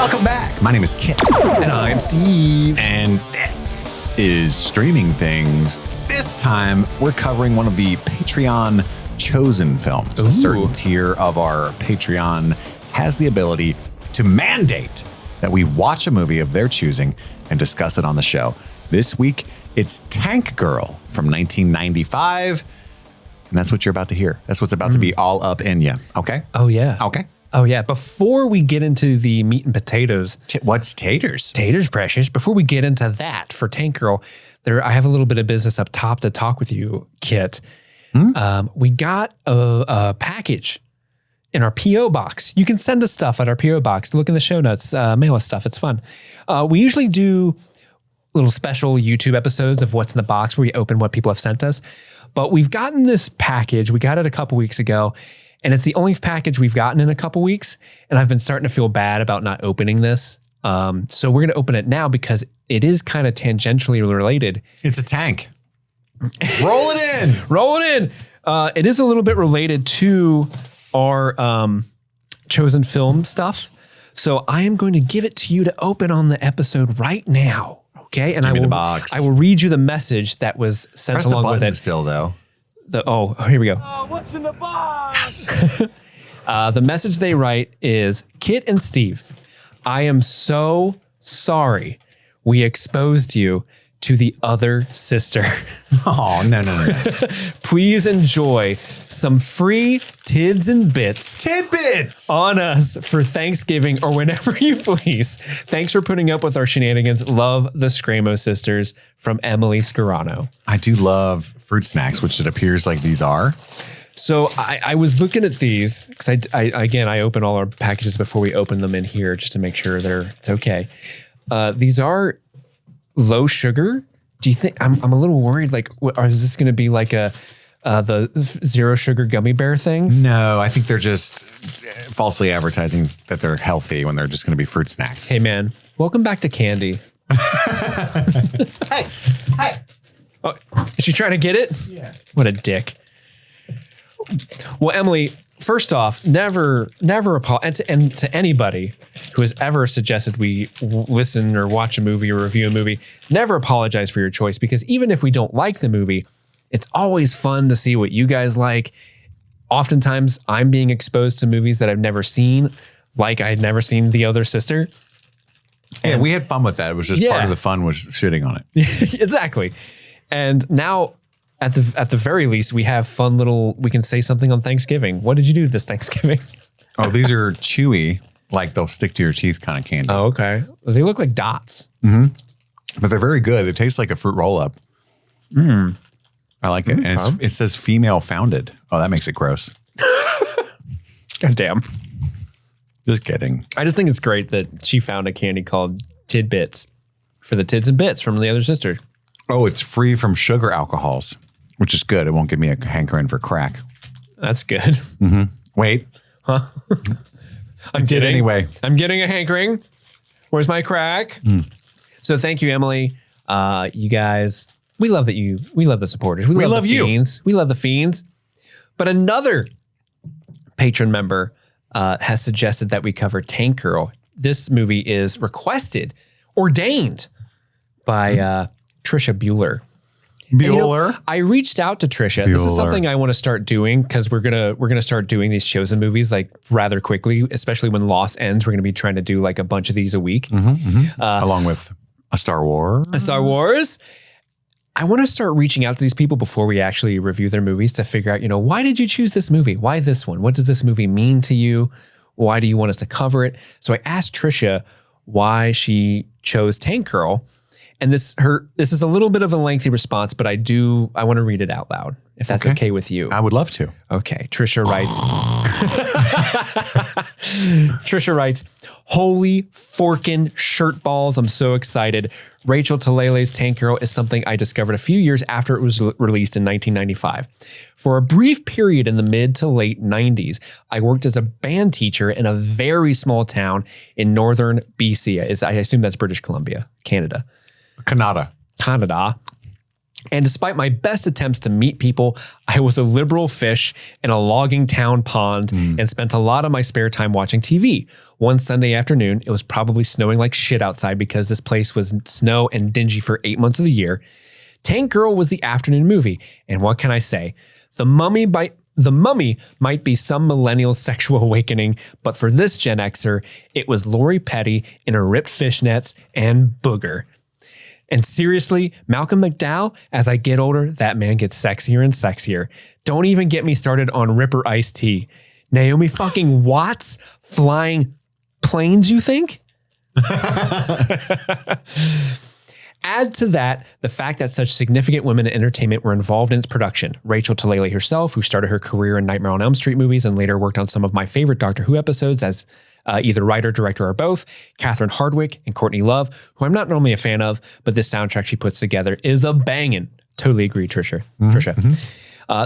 Welcome back. My name is Kit. And I'm Steve. And this is Streaming Things. This time, we're covering one of the Patreon chosen films. Ooh. A certain tier of our Patreon has the ability to mandate that we watch a movie of their choosing and discuss it on the show. This week, it's Tank Girl from 1995. And that's what you're about to hear. That's what's about to be all up in you. Okay? Oh, yeah. Okay. Oh, yeah. Before we get into the meat and potatoes. What's taters? Taters, precious. Before we get into that for Tank Girl, I have a little bit of business up top to talk with you, Kit. We got a package in our P.O. box. You can send us stuff at our P.O. box. Look in the show notes. Mail us stuff. It's fun. We usually do little special YouTube episodes of what's in the box where we open what people have sent us. But we've gotten this package. We got it a couple weeks ago. And it's the only package we've gotten in a couple weeks. And I've been starting to feel bad about not opening this. So we're going to open it now because it is kind of tangentially related. It's a tank. Roll it in. Roll it in. It is a little bit related to our chosen film stuff. So I am going to give it to you to open on the episode right now. Okay. And Give me the box. I will read you the message that was sent Press along the with button it. Still, though. Here we go. What's in the box? Yes. The message they write is, Kit and Steve, I am so sorry we exposed you to the other sister. Oh, no. Please enjoy some free tids and bits. Tidbits. On us for Thanksgiving or whenever you please. Thanks for putting up with our shenanigans. Love the Scramo sisters, from Emily Scarano. I do love fruit snacks, which it appears like these are. So I was looking at these because I open all our packages before we open them in here just to make sure it's okay. These are low sugar. Do you think I'm a little worried? Like, is this going to be like the zero sugar gummy bear things? No, I think they're just falsely advertising that they're healthy when they're just going to be fruit snacks. Hey man, welcome back to candy. Hey. Oh, is she trying to get it? Yeah. What a dick. Well, Emily, first off, never apologize. And to anybody who has ever suggested we listen or watch a movie or review a movie, never apologize for your choice, because even if we don't like the movie, it's always fun to see what you guys like. Oftentimes, I'm being exposed to movies that I've never seen, like I had never seen The Other Sister. Yeah, we had fun with that. It was just part of the fun was shitting on it. Exactly. And now, at the very least, we have fun we can say something on Thanksgiving. What did you do this Thanksgiving? Oh, these are chewy, like they'll stick to your teeth kind of candy. Oh, okay. They look like dots. But they're very good. It tastes like a fruit roll-up. I like it. And it says female founded. Oh, that makes it gross. God damn. Just kidding. I just think it's great that she found a candy called Tidbits for the Tids and Bits from The Other Sister. Oh, it's free from sugar alcohols, which is good. It won't give me a hankering for crack. That's good. Wait. Huh? I did anyway. I'm getting a hankering. Where's my crack? So thank you, Emily. You guys, we love the supporters. We love the fiends. We love the fiends. But another patron member has suggested that we cover Tank Girl. This movie is ordained by Trisha Bueller. Bueller. I reached out to Trisha. This is something I want to start doing because we're gonna start doing these chosen movies like rather quickly, especially when Lost ends. We're gonna be trying to do like a bunch of these a week, Along with a Star Wars. I want to start reaching out to these people before we actually review their movies to figure out, why did you choose this movie? Why this one? What does this movie mean to you? Why do you want us to cover it? So I asked Trisha why she chose Tank Girl. And this is a little bit of a lengthy response, but I want to read it out loud, if that's okay with you. I would love to. Okay. Trisha writes, holy forkin' shirt balls. I'm so excited. Rachel Talele's Tank Girl is something I discovered a few years after it was released in 1995. For a brief period in the mid to late 90s, I worked as a band teacher in a very small town in northern BC. I assume that's British Columbia, Canada. Canada. And despite my best attempts to meet people, I was a liberal fish in a logging town pond and spent a lot of my spare time watching TV. One Sunday afternoon, it was probably snowing like shit outside because this place was snow and dingy for 8 months of the year. Tank Girl was the afternoon movie. And what can I say? The Mummy might be some millennial sexual awakening, but for this Gen Xer, it was Lori Petty in her ripped fishnets and booger. And seriously, Malcolm McDowell, as I get older, that man gets sexier and sexier. Don't even get me started on Ripper Ice-T. Naomi fucking Watts flying planes, you think? Add to that the fact that such significant women in entertainment were involved in its production. Rachel Talalay herself, who started her career in Nightmare on Elm Street movies and later worked on some of my favorite Doctor Who episodes as either writer, director, or both. Catherine Hardwicke and Courtney Love, who I'm not normally a fan of, but this soundtrack she puts together is a bangin'. Totally agree, Trisha.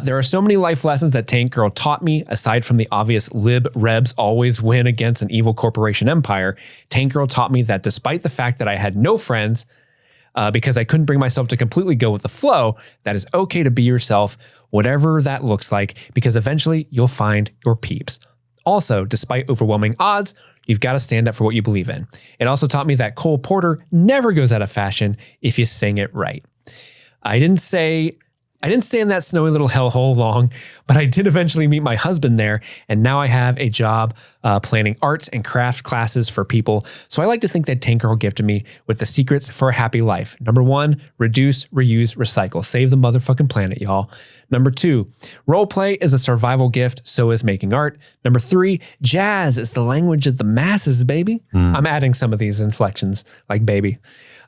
There are so many life lessons that Tank Girl taught me. Aside from the obvious lib rebs always win against an evil corporation empire, Tank Girl taught me that despite the fact that I had no friends, because I couldn't bring myself to completely go with the flow, that is okay to be yourself, whatever that looks like, because eventually you'll find your peeps. Also, despite overwhelming odds, you've got to stand up for what you believe in. It also taught me that Cole Porter never goes out of fashion if you sing it right. I didn't stay in that snowy little hellhole long, but I did eventually meet my husband there, and now I have a job planning arts and craft classes for people. So I like to think that Tank Girl gifted me with the secrets for a happy life. Number 1, reduce, reuse, recycle. Save the motherfucking planet, y'all. Number 2, role play is a survival gift, so is making art. Number 3, jazz is the language of the masses, baby. I'm adding some of these inflections like baby.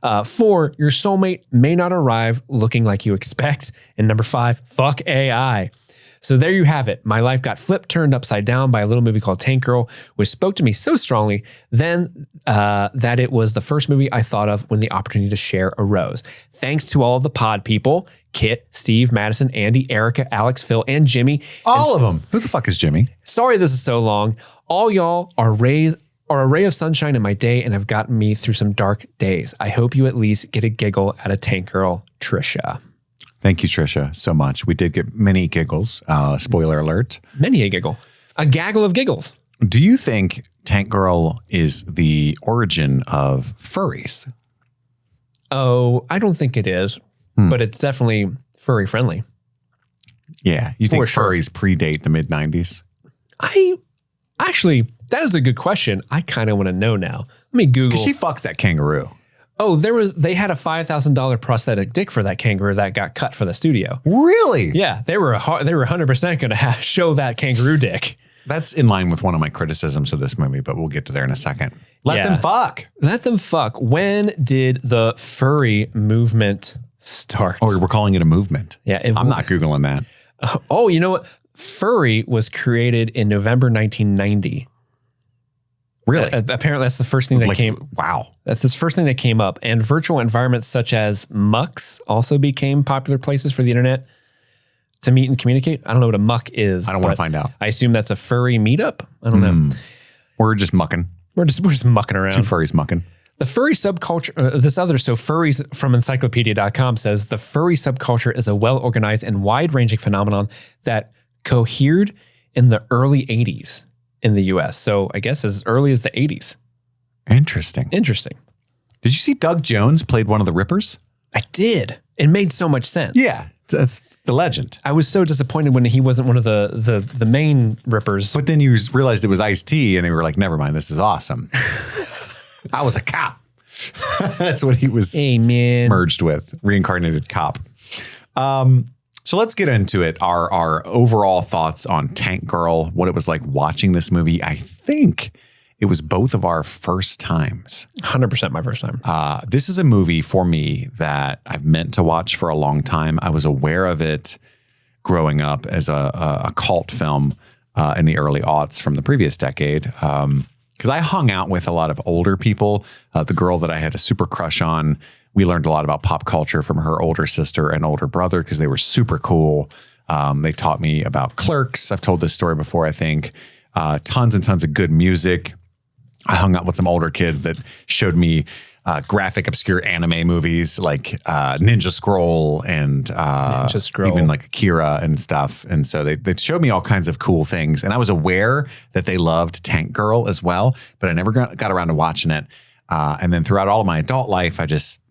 4, your soulmate may not arrive looking like you expect. And number 5, fuck AI. So there you have it. My life got flipped, turned upside down by a little movie called Tank Girl, which spoke to me so strongly then that it was the first movie I thought of when the opportunity to share arose. Thanks to all of the pod people, Kit, Steve, Madison, Andy, Erica, Alex, Phil, and Jimmy. All of them. Who the fuck is Jimmy? Sorry this is so long. All y'all are a ray of sunshine in my day and have gotten me through some dark days. I hope you at least get a giggle out of Tank Girl, Trisha. Thank you, Trisha, so much. We did get many giggles. Spoiler alert. Many a giggle. A gaggle of giggles. Do you think Tank Girl is the origin of furries? Oh, I don't think it is, but it's definitely furry friendly. Yeah. You think sure. furries predate the mid-90s? That is a good question. I kind of want to know now. Let me Google. Because she fucked that kangaroo. Oh, they had a $5,000 prosthetic dick for that kangaroo that got cut for the studio. Really? Yeah, they were 100% going to show that kangaroo dick. That's in line with one of my criticisms of this movie, but we'll get to there in a second. Let them fuck. Let them fuck. When did the furry movement start? Oh, we're calling it a movement. Yeah. I'm not Googling that. Oh, you know what? Furry was created in November 1990. Really? Apparently, that's the first thing that came. Wow. That's the first thing that came up. And virtual environments such as mucks also became popular places for the internet to meet and communicate. I don't know what a muck is. I don't want to find out. I assume that's a furry meetup. I don't know. We're just mucking. We're just mucking around. Two furries mucking. The furry subculture, furries from encyclopedia.com says the furry subculture is a well-organized and wide-ranging phenomenon that cohered in the early 80s in the US. So I guess as early as the 80s. Interesting. Interesting. Did you see Doug Jones played one of the Rippers? I did. It made so much sense. Yeah. That's the legend. I was so disappointed when he wasn't one of the main Rippers. But then you realized it was Ice-T and you were like, never mind, this is awesome. I was a cop. That's what he was merged with, reincarnated cop. So let's get into it. Our overall thoughts on Tank Girl, what it was like watching this movie. I think it was both of our first times. 100% my first time. This is a movie for me that I've meant to watch for a long time. I was aware of it growing up as a cult film in the early aughts from the previous decade. Because I hung out with a lot of older people. The girl that I had a super crush on, we learned a lot about pop culture from her older sister and older brother because they were super cool. They taught me about Clerks. I've told this story before, I think. Tons and tons of good music. I hung out with some older kids that showed me graphic, obscure anime movies like Ninja Scroll and even like Akira and stuff. And so they showed me all kinds of cool things. And I was aware that they loved Tank Girl as well, but I never got around to watching it. And then throughout all of my adult life, I just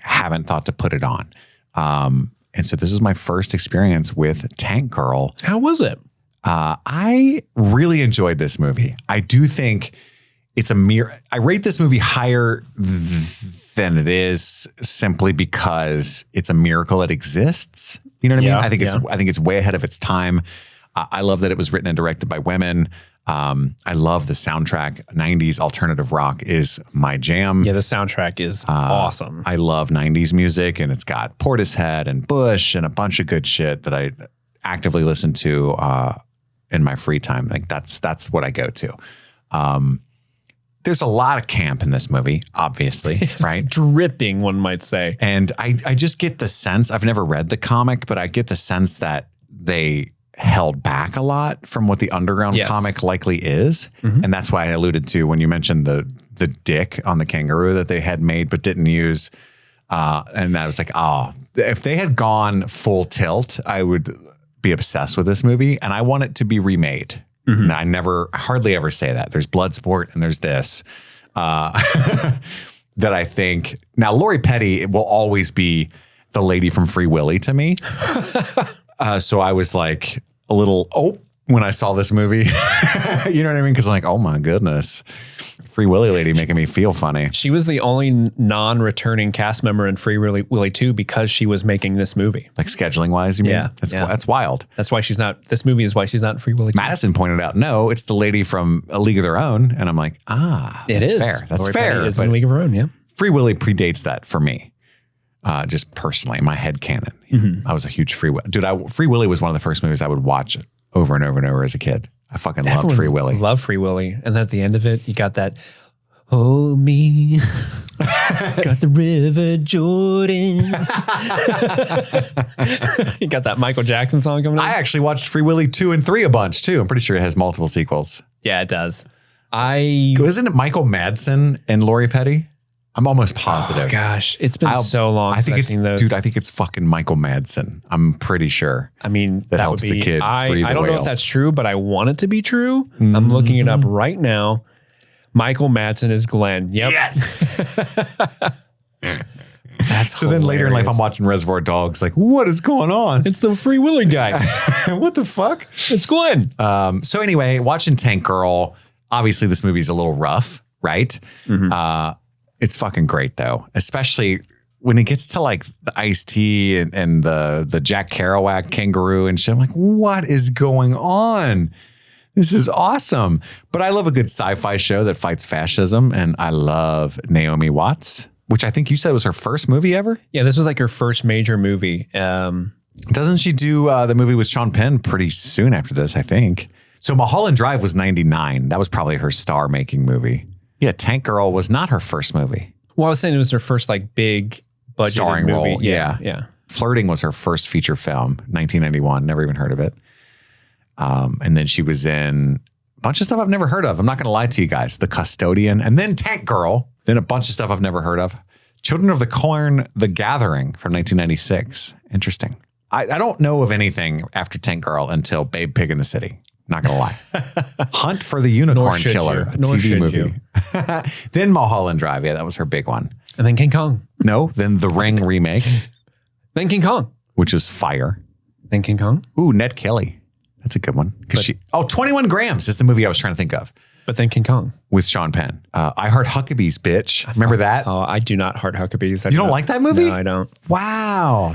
haven't thought to put it on. And so this is my first experience with Tank Girl. How was it? I really enjoyed this movie. I do think it's I rate this movie higher than it is simply because it's a miracle it exists. You know what I mean? I think it's way ahead of its time. I love that it was written and directed by women. I love the soundtrack. 90s alternative rock is my jam. Yeah, the soundtrack is awesome. I love 90s music, and it's got Portishead and Bush and a bunch of good shit that I actively listen to in my free time. Like that's what I go to. There's a lot of camp in this movie, obviously, right? It's dripping, one might say. And I just get the sense, I've never read the comic, but I get the sense that they held back a lot from what the underground comic likely is. Mm-hmm. And that's why I alluded to when you mentioned the dick on the kangaroo that they had made but didn't use. And I was like, oh, if they had gone full tilt, I would be obsessed with this movie. And I want it to be remade. Mm-hmm. And I hardly ever say that. There's Bloodsport and there's this that I think. Now, Lori Petty will always be the lady from Free Willy to me. So I was like a little, when I saw this movie, you know what I mean? Because I'm like, oh my goodness, Free Willy lady making me feel funny. She was the only non-returning cast member in Free Willy 2 because she was making this movie. Like scheduling wise, you mean? Yeah. That's wild. That's why this movie is why she's not in Free Willy 2. Madison pointed out, no, it's the lady from A League of Their Own. And I'm like, it is fair. That's Lori fair. Petty is in A League of Her Own, yeah. Free Willy predates that for me. Just personally, my head canon. Mm-hmm. I was a huge Free Willy. Dude, Free Willy was one of the first movies I would watch over and over and over as a kid. I fucking loved Free Willy. Love Free Willy. And then at the end of it, you got that, hold me, got the River Jordan. You got that Michael Jackson song coming up. I actually watched Free Willy 2 and 3 a bunch too. I'm pretty sure it has multiple sequels. Yeah, it does. Isn't it Michael Madsen and Lori Petty? I'm almost positive. Oh gosh, it's been so long since I've seen those. Dude, I think it's fucking Michael Madsen. I'm pretty sure. I mean, that helps the kid free the I don't whale. know if that's true, but I want it to be true. Mm-hmm. I'm looking it up right now. Michael Madsen is Glenn. Yep. Yes. That's so. Then later in life, I'm watching Reservoir Dogs. Like, what is going on? It's the Free Willy guy. What the fuck? It's Glenn. So anyway, watching Tank Girl. Obviously, this movie's a little rough, right? Mm-hmm. It's fucking great though, especially when it gets to like the Ice-T and the Jack Kerouac kangaroo and shit. I'm like, what is going on? This is awesome. But I love a good sci-fi show that fights fascism, and I love Naomi Watts, which I think you said was her first movie ever. Yeah, this was like her first major movie. Doesn't she do the movie with Sean Penn pretty soon after this, I think? So Mulholland Drive was 99. That was probably her star-making movie. Yeah, Tank Girl was not her first movie. Well, I was saying it was her first like big budget starring movie. role. Yeah. Flirting was her first feature film, 1991. Never even heard of it. And then she was in a bunch of stuff I've never heard of. I'm not going to lie to you guys. The Custodian, and then Tank Girl. Then a bunch of stuff I've never heard of. Children of the Corn, The Gathering from 1996. Interesting. I don't know of anything after Tank Girl until Babe Pig in the City. Not gonna lie. Hunt for the Unicorn Killer, a TV movie. Then Mulholland Drive. Yeah, that was her big one. And then King Kong. No, then The Ring remake. Then King Kong. Which was fire. Then King Kong. Ooh, Ned Kelly. That's a good one. 21 Grams is the movie I was trying to think of. But then King Kong. With Sean Penn. I Heart Huckabees, bitch. Remember that? Oh, I do not heart Huckabees. You don't like that movie? No, I don't. Wow.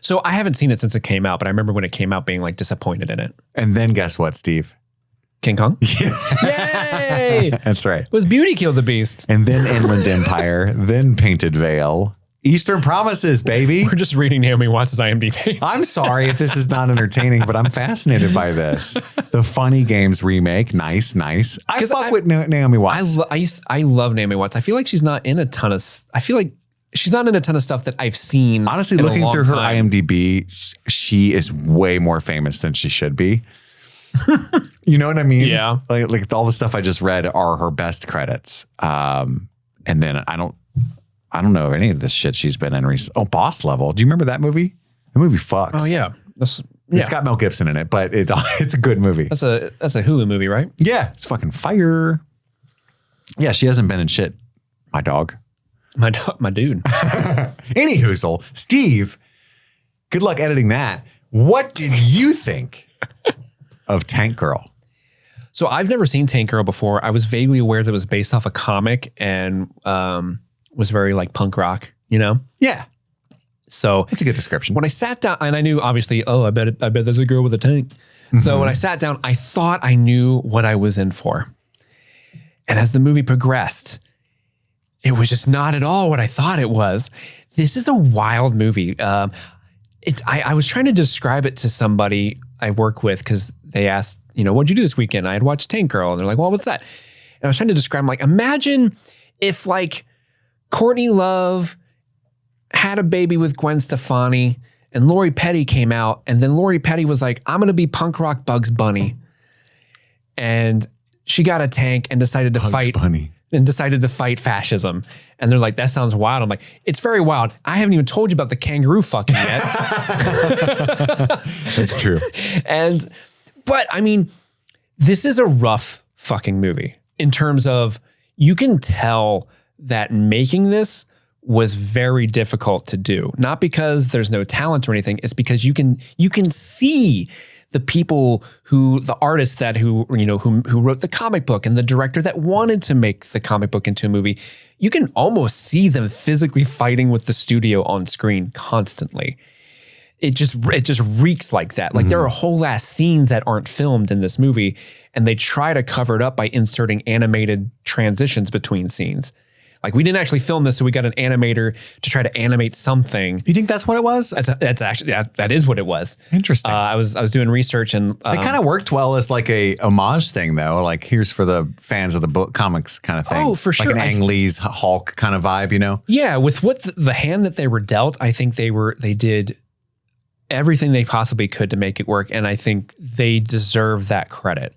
So I haven't seen it since it came out, but I remember when it came out being like disappointed in it. And then guess what, Steve? King Kong? Yeah. Yay! That's right. It was Beauty Killed the Beast. And then Inland Empire, then Painted Veil. Eastern Promises, baby. We're just reading Naomi Watts' IMDb. I'm sorry if this is not entertaining, but I'm fascinated by this. The Funny Games remake. Nice. I fuck with Naomi Watts. I love Naomi Watts. I feel like she's not in a ton of stuff that I've seen. Honestly, looking through her IMDb, she is way more famous than she should be. You know what I mean? Yeah. Like all the stuff I just read are her best credits. And then I don't know any of this shit she's been in recently. Oh, Boss Level. Do you remember that movie? The movie fucks. Oh yeah. It's got Mel Gibson in it, but it's a good movie. That's a Hulu movie, right? Yeah. It's fucking fire. Yeah. She hasn't been in shit. My dog. My dude. Anywhoozle, Steve, good luck editing that. What did you think of Tank Girl? So I've never seen Tank Girl before. I was vaguely aware that it was based off a comic and was very like punk rock, you know? Yeah. So that's a good description. When I sat down, and I knew obviously, I bet there's a girl with a tank. Mm-hmm. So when I sat down, I thought I knew what I was in for. And as the movie progressed, it was just not at all what I thought it was. This is a wild movie. I was trying to describe it to somebody I work with because they asked, what'd you do this weekend? I had watched Tank Girl. And they're like, well, what's that? And I was trying to describe, like, imagine if like Courtney Love had a baby with Gwen Stefani and Lori Petty came out, and then Lori Petty was like, I'm going to be punk rock Bugs Bunny. And she got a tank and decided to fight fascism. And they're like, that sounds wild. I'm like, it's very wild. I haven't even told you about the kangaroo fucking yet. That's true. But I mean, this is a rough fucking movie in terms of you can tell that making this was very difficult to do. Not because there's no talent or anything. It's because you can see the people the artists who wrote the comic book and the director that wanted to make the comic book into a movie. You can almost see them physically fighting with the studio on screen constantly. It just reeks like that. Like there are whole ass scenes that aren't filmed in this movie, and they try to cover it up by inserting animated transitions between scenes. Like we didn't actually film this, so we got an animator to try to animate something. You think that's what it was? That's actually that is what it was. Interesting. I was doing research and it kind of worked well as like a homage thing though. Like here's for the fans of the book comics kind of thing. Oh, for sure. Like an Ang Lee's Hulk kind of vibe, Yeah, with what the hand that they were dealt, I think they did everything they possibly could to make it work, and I think they deserve that credit.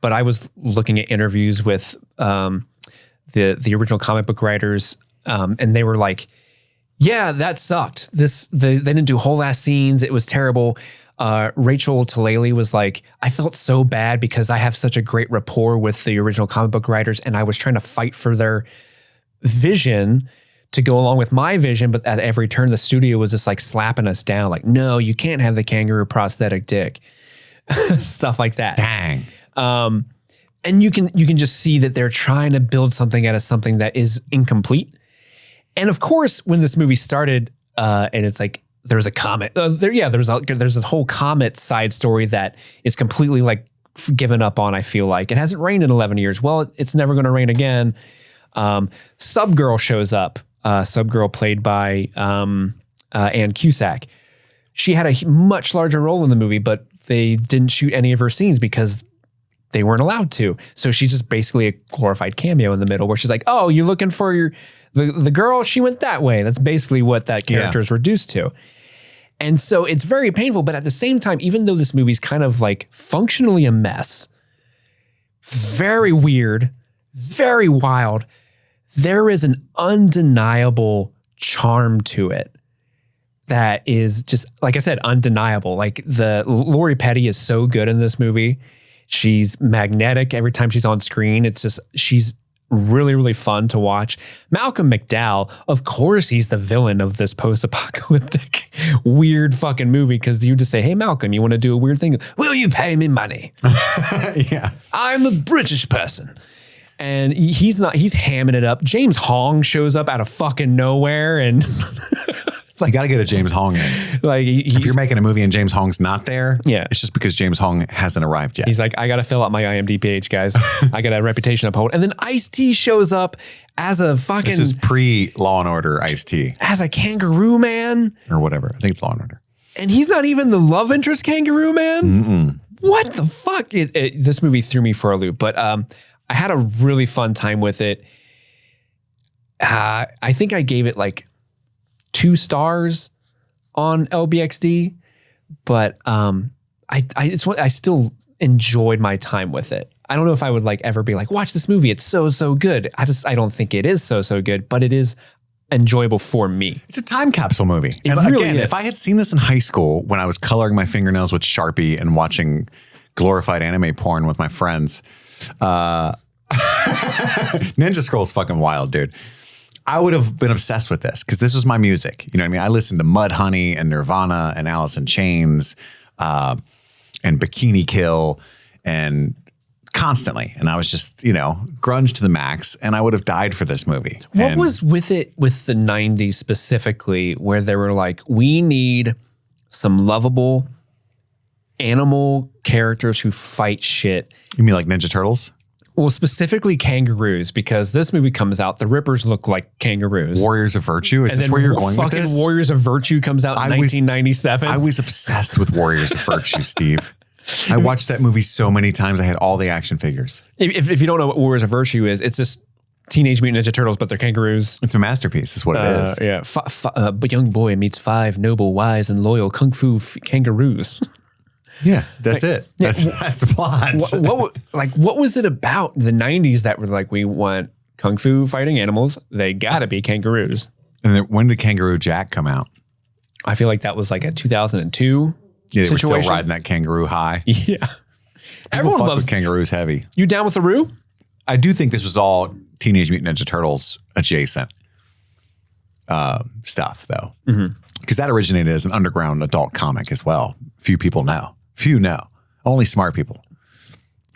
But I was looking at interviews with the original comic book writers, and they were like, yeah, that sucked. They didn't do whole ass scenes. It was terrible. Rachel Talalay was like, I felt so bad because I have such a great rapport with the original comic book writers, and I was trying to fight for their vision to go along with my vision, but at every turn, the studio was just like slapping us down. Like, no, you can't have the kangaroo prosthetic dick. Stuff like that. Dang. And you can just see that they're trying to build something out of something that is incomplete. And of course, when this movie started, and it's like there's a comet. There's a whole comet side story that is completely like given up on. I feel like it hasn't rained in 11 years. Well, it's never going to rain again. Subgirl shows up. Subgirl played by Ann Cusack. She had a much larger role in the movie, but they didn't shoot any of her scenes because they weren't allowed to. So she's just basically a glorified cameo in the middle where she's like, oh, you're looking for the girl? She went that way. That's basically what that character is reduced to. And so it's very painful. But at the same time, even though this movie's kind of like functionally a mess, very weird, very wild, there is an undeniable charm to it that is just, like I said, undeniable. Like the Lori Petty is so good in this movie. She's magnetic every time she's on screen. It's just, she's really, really fun to watch. Malcolm McDowell, of course, he's the villain of this post-apocalyptic weird fucking movie because you just say, hey, Malcolm, you want to do a weird thing? Will you pay me money? Yeah. I'm a British person. And he's hamming it up. James Hong shows up out of fucking nowhere and... You got to get a James Hong in. Like if you're making a movie and James Hong's not there, it's just because James Hong hasn't arrived yet. He's like, I got to fill out my IMDb page, guys. I got a reputation uphold. And then Ice-T shows up as a fucking... This is pre-Law and Order Ice-T. As a kangaroo man. Or whatever. I think it's Law and Order. And he's not even the love interest kangaroo man? Mm-mm. What the fuck? This movie threw me for a loop. But I had a really fun time with it. I think I gave it like 2 stars on LBXD, but I I still enjoyed my time with it. I don't know if I would like ever be like, watch this movie. It's so good. I don't think it is so good, but it is enjoyable for me. It's a time capsule movie. And really again, is. if I had seen this in high school when I was coloring my fingernails with Sharpie and watching glorified anime porn with my friends, Ninja Scroll's fucking wild, dude. I would have been obsessed with this because this was my music. You know what I mean? I listened to Mudhoney and Nirvana and Alice in Chains and Bikini Kill and constantly. And I was just, grunge to the max, and I would have died for this movie. What was with it with the 90s specifically where they were like, we need some lovable animal characters who fight shit? You mean like Ninja Turtles? Well, specifically kangaroos, because this movie comes out, the Rippers look like kangaroos. Warriors of Virtue? Is this where you're going with this? Fucking Warriors of Virtue comes out in 1997. I was obsessed with Warriors of Virtue, Steve. I watched that movie so many times. I had all the action figures. If you don't know what Warriors of Virtue is, it's just Teenage Mutant Ninja Turtles, but they're kangaroos. It's a masterpiece, is what it is. Yeah. But young boy meets 5 noble, wise, and loyal kung fu kangaroos. Yeah, that's it. That's the plot. What was it about the 90s that were like, we want kung fu fighting animals? They gotta be kangaroos. And then when did Kangaroo Jack come out? I feel like that was like a 2002 Yeah, they situation. were still riding that kangaroo high. Yeah. Everyone loves kangaroos heavy. You down with the Roo? I do think this was all Teenage Mutant Ninja Turtles adjacent stuff, though. Because that originated as an underground adult comic as well. Few people know. Few know. Only smart people.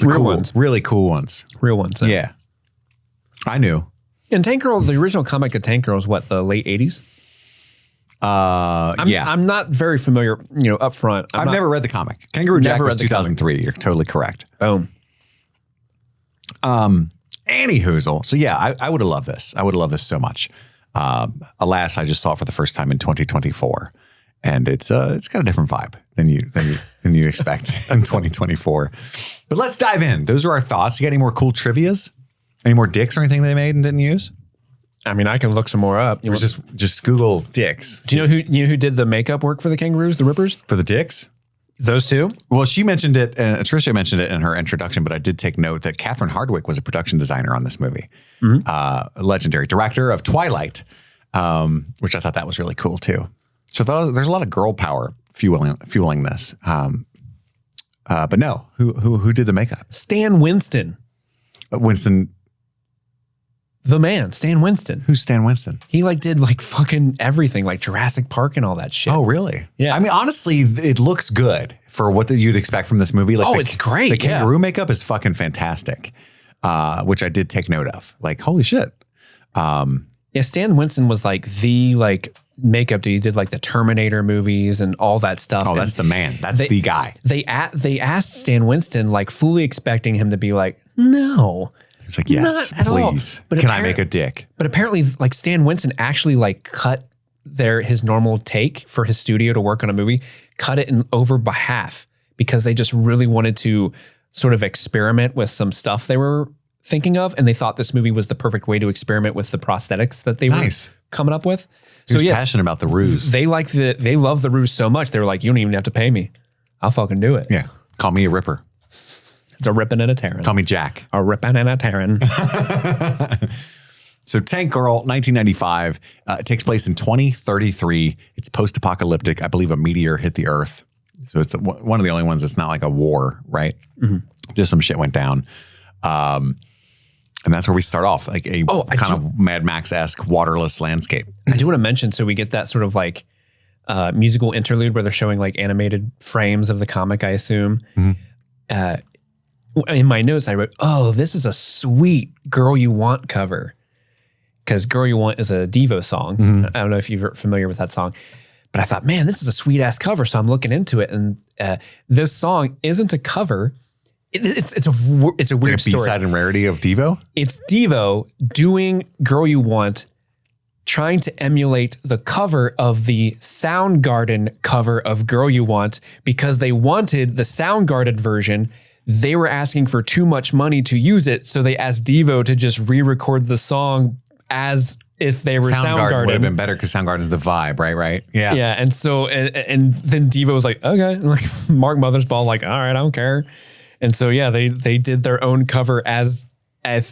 Real ones. Really cool ones. Real ones. Yeah. I knew. And Tank Girl, the original comic of Tank Girl is what, the late 80s? I'm not very familiar, up front. I've never read the comic. Kangaroo Jack was 2003. You're totally correct. Boom. Anywhoozle. So yeah, I would have loved this. I would have loved this so much. Alas, I just saw it for the first time in 2024. And it's got a different vibe than you expect in 2024. But let's dive in. Those are our thoughts. You got any more cool trivias? Any more dicks or anything they made and didn't use? I mean, I can look some more up. Just Google dicks. Do you know who did the makeup work for the kangaroos, the Rippers? For the dicks? Those two? Well, she mentioned it, Tricia mentioned it in her introduction, but I did take note that Catherine Hardwicke was a production designer on this movie. A legendary director of Twilight, which I thought that was really cool too. So there's a lot of girl power fueling this. But no, who did the makeup? Stan Winston. Winston. The man, Stan Winston. Who's Stan Winston? He did fucking everything, like Jurassic Park and all that shit. Oh, really? Yeah. I mean, honestly, it looks good for what you'd expect from this movie. It's great. The kangaroo makeup is fucking fantastic, which I did take note of. Holy shit. Yeah, Stan Winston was the makeup dude. He did the Terminator movies and all that stuff. Oh, that's the man. That's the guy. They asked Stan Winston, fully expecting him to be like, no. He's like, yes, please. But can I make a dick? But apparently, Stan Winston actually cut his normal take for his studio to work on a movie, cut it in over by half because they just really wanted to sort of experiment with some stuff they were thinking of, and they thought this movie was the perfect way to experiment with the prosthetics that they were coming up with. So yes, passionate about the ruse. They love the ruse so much. They were like, you don't even have to pay me. I'll fucking do it. Yeah. Call me a ripper. It's a ripping and a tearing. Call me Jack. A ripping and a tearing. So Tank Girl, 1995, it takes place in 2033. It's post-apocalyptic. I believe a meteor hit the Earth. So it's one of the only ones that's not like a war, right? Just some shit went down. And that's where we start off, kind of Mad Max-esque waterless landscape. I do want to mention, so we get that sort of musical interlude where they're showing animated frames of the comic, I assume. In my notes, I wrote, oh, this is a sweet Girl You Want cover. Because Girl You Want is a Devo song. I don't know if you're familiar with that song. But I thought, man, this is a sweet ass cover. So I'm looking into it. And this song isn't a cover. It's a weird story. B-side and rarity of Devo? It's Devo doing Girl You Want, trying to emulate the cover of the Soundgarden cover of Girl You Want because they wanted the Soundgarden version. They were asking for too much money to use it, so they asked Devo to just re-record the song as if they were Soundgarden would have Soundgarden. been better because Soundgarden's the vibe, right? Yeah. Yeah. And so, and then Devo was like, okay. And like Mark Mothersbaugh, like, all right, I don't care. And so, yeah, they did their own cover as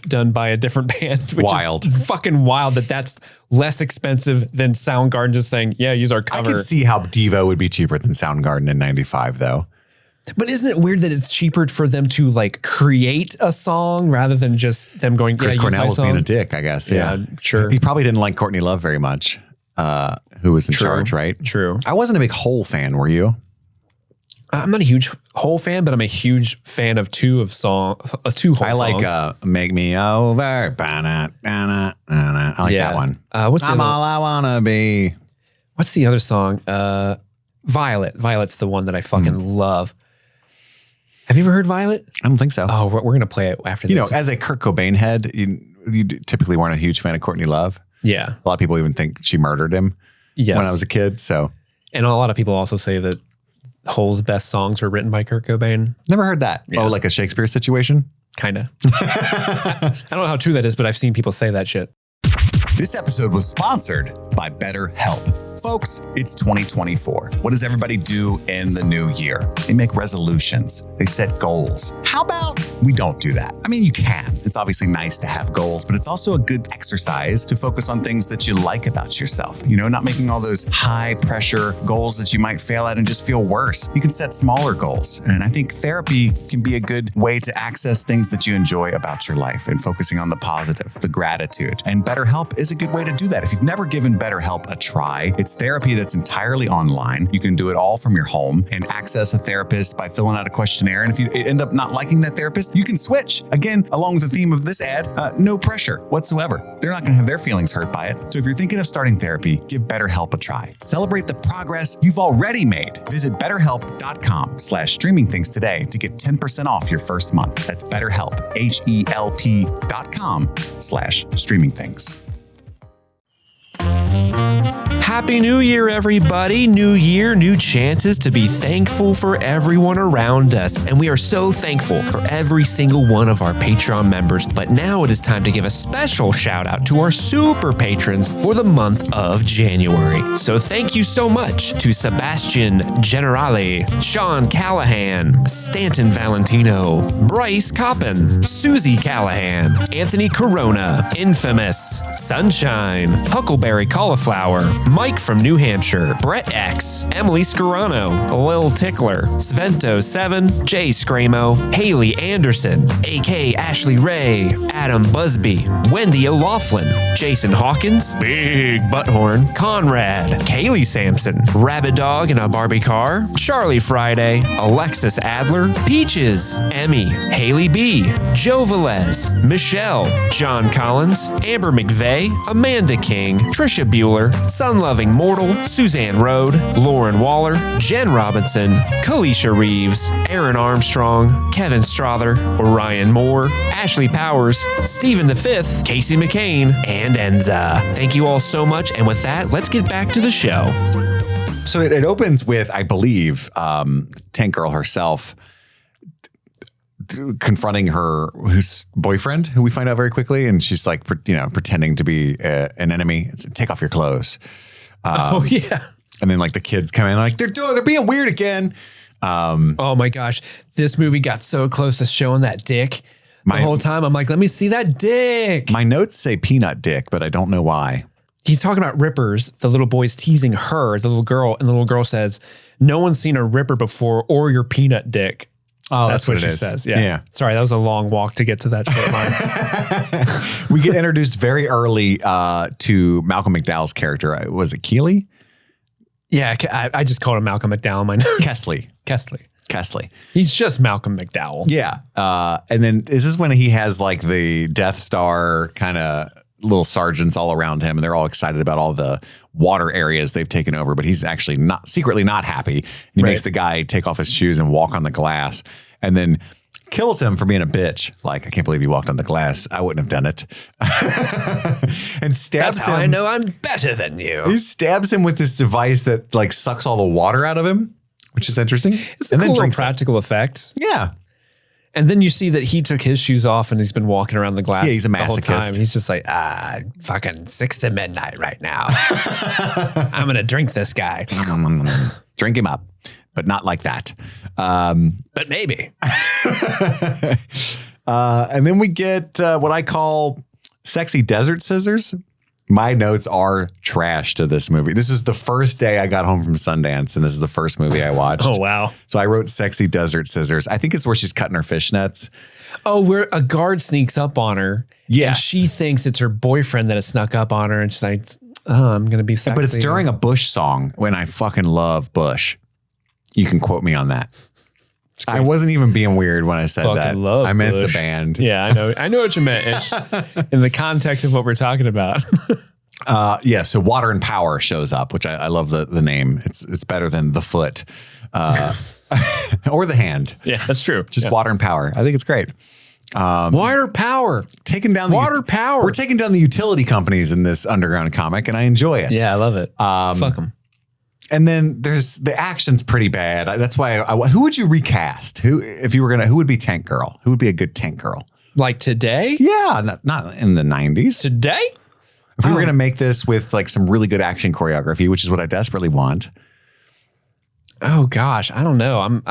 done by a different band, which Wild. is fucking wild that's less expensive than Soundgarden just saying, yeah, use our cover. I can see how Devo would be cheaper than Soundgarden in 95 though. But isn't it weird that it's cheaper for them to like create a song rather than just them going, Chris Cornell was being a dick, I guess. Yeah, sure. He probably didn't like Courtney Love very much, who was in charge, right? True. I wasn't a big Hole fan, were you? I'm not a huge Hole fan, but I'm a huge fan of two Hole songs. I like Make Me Over. Ba-na, ba-na, ba-na. I like that one. What's the I'm other, all I wanna be. What's the other song? Violet. Violet's the one that I fucking love. Have you ever heard Violet? I don't think so. Oh, we're going to play it after this. You know, as a Kurt Cobain head, you typically weren't a huge fan of Courtney Love. Yeah. A lot of people even think she murdered him Yes. when I was a kid. So And a lot of people also say that Hole's best songs were written by Kurt Cobain. never heard that. Yeah. Oh, like a Shakespeare situation? Kind of. I don't know how true that is, but I've seen people say that shit. This episode was sponsored by BetterHelp. Folks, it's 2024. What does everybody do in the new year? They make resolutions. They set goals. How about we don't do that? I mean, you can. It's obviously nice to have goals, but it's also a good exercise to focus on things that you like about yourself. You know, not making all those high pressure goals that you might fail at and just feel worse. You can set smaller goals. And I think therapy can be a good way to access things that you enjoy about your life and focusing on the positive, the gratitude. And BetterHelp is a good way to do that. If you've never given BetterHelp a try, it's therapy that's entirely online. You can do it all from your home and access a therapist by filling out a questionnaire. And if you end up not liking that therapist, you can switch. Again, along with the theme of this ad, no pressure whatsoever. They're not going to have their feelings hurt by it. So if you're thinking of starting therapy, give BetterHelp a try. Celebrate the progress you've already made. Visit BetterHelp.com/streamingthings today to get 10% off your first month. That's BetterHelp, HELP.com/streamingthings. Happy New Year, everybody. New year, new chances to be thankful for everyone around us. And we are so thankful for every single one of our Patreon members. But now it is time to give a special shout out to our super patrons for the month of January. So thank you so much to Sebastian Generale, Sean Callahan, Stanton Valentino, Bryce Coppin, Susie Callahan, Anthony Corona, Infamous, Sunshine, Huckleberry Cauliflower, Mike from New Hampshire, Brett X, Emily Scarano, Lil Tickler, Svento7, Jay Scramo, Haley Anderson, AK Ashley Ray, Adam Busby, Wendy O'Laughlin, Jason Hawkins, Big Butthorn, Conrad, Kaylee Sampson, Rabbit Dog in a Barbie Car, Charlie Friday, Alexis Adler, Peaches, Emmy, Haley B, Joe Velez, Michelle, John Collins, Amber McVeigh, Amanda King, Trisha Bueller, Sun-Loving Mortal, Suzanne Rode, Lauren Waller, Jen Robinson, Kalisha Reeves, Aaron Armstrong, Kevin Strother, Orion Moore, Ashley Powers, Stephen V, Casey McCain, and Enza. Thank you all so much. And with that, let's get back to the show. So it opens with, I believe, Tank Girl herself confronting her boyfriend, who we find out very quickly, and she's like, pretending to be an enemy. It's, take off your clothes. Oh yeah. And then like the kids come in, like they're being weird again. Oh my gosh, this movie got so close to showing that dick. The whole time I'm like, let me see that dick. My notes say peanut dick, but I don't know why. He's talking about rippers. The little boy's teasing her, the little girl, and the little girl says, "No one's seen a ripper before, or your peanut dick." Oh, that's what she says. Yeah. Sorry, that was a long walk to get to that short line. We get introduced very early to Malcolm McDowell's character. Was it Keeley? Yeah, I just called him Malcolm McDowell in my notes. Kesley. He's just Malcolm McDowell. Yeah. And then is this when he has like the Death Star kind of little sergeants all around him, and they're all excited about all the water areas they've taken over, but he's actually secretly not happy. He makes the guy take off his shoes and walk on the glass, and then kills him for being a bitch. Like, I can't believe you walked on the glass. I wouldn't have done it. And stabs That's him. how I know I'm better than you. He stabs him with this device that like sucks all the water out of him, which is interesting. It's a cool little practical effect. Yeah. And then you see that he took his shoes off and he's been walking around the glass. Yeah, he's a the whole masochist. time. He's just like, fucking 6 to midnight right now. I'm going to drink this guy. Drink him up, but not like that. But maybe. And then we get what I call sexy desert scissors. My notes are trash to this movie. This is the first day I got home from Sundance, and this is the first movie I watched. Oh, wow. So I wrote sexy desert scissors. I think it's where she's cutting her fishnets. Oh, where a guard sneaks up on her. Yes. And she thinks it's her boyfriend that has snuck up on her. And she's like, oh, I'm going to be sexy. But it's during a Bush song when I fucking love Bush. You can quote me on that. I wasn't even being weird when I said Fucking that. love I meant Bush. the band. Yeah, I know what you meant Ish, in the context of what we're talking about. Yeah, so Water and Power shows up, which I love the name. It's better than The Foot or The Hand. Yeah, that's true. Just Water and Power. I think it's great. Water power. Taking down Power. We're taking down the utility companies in this underground comic, and I enjoy it. Yeah, I love it. Fuck them. And then there's the action's pretty bad. That's why who would you recast? Who would be Tank Girl? Who would be a good Tank Girl? Like today? Yeah, not in the 90s. Today? If we were going to make this with like some really good action choreography, which is what I desperately want. Oh gosh, I don't know.